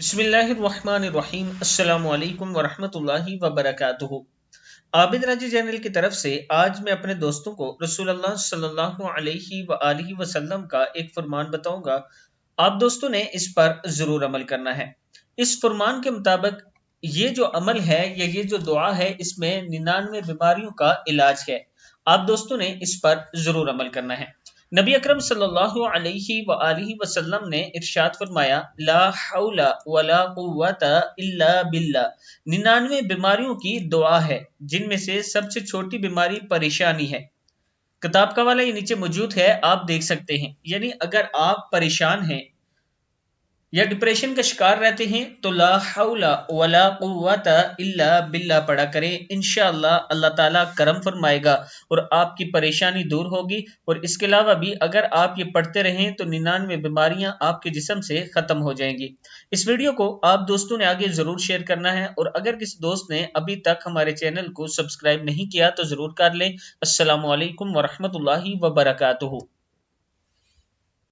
बिस्मिल्लाहिर्रहमानिर्रहीम। अस्सलामु अलैकुम वरहमतुल्लाहि वबरकातुहू। आबिद राजी चैनल की तरफ से आज मैं अपने दोस्तों को रसूलुल्लाह सल्लल्लाहु अलैहि वआलिहि वसल्लम का एक फरमान बताऊंगा। आप दोस्तों ने इस पर जरूर अमल करना है। इस फरमान के मुताबिक ये जो अमल है या ये जो दुआ है, इसमें 99 बीमारियों का इलाज है। आप दोस्तों ने इस पर जरूर अमल करना है। नबी अकरम सल्लल्लाहु अलैहि वआलिहि वसल्लम ने इरशाद फरमाया, ला हौला वला कुव्वता इल्ला बिल्लाह। 99 बीमारियों की दुआ है, जिनमें से सबसे छोटी बीमारी परेशानी है। किताब का वाला ये नीचे मौजूद है, आप देख सकते हैं। यानी अगर आप परेशान हैं या डिप्रेशन का शिकार रहते हैं तो ला हौला वला कुव्वता इल्ला बिल्लाह पढ़ा करें। इंशाअल्लाह अल्लाह ताला करम फरमाएगा और आपकी परेशानी दूर होगी। और इसके अलावा भी अगर आप ये पढ़ते रहें तो 99 बीमारियां आपके जिस्म से खत्म हो जाएंगी। इस वीडियो को आप दोस्तों ने आगे जरूर शेयर करना है, और अगर किसी दोस्त ने अभी तक हमारे चैनल को सब्सक्राइब नहीं किया तो जरूर कर लें। अस्सलामु अलैकुम वरहमतुल्लाहि वबरकातुहू।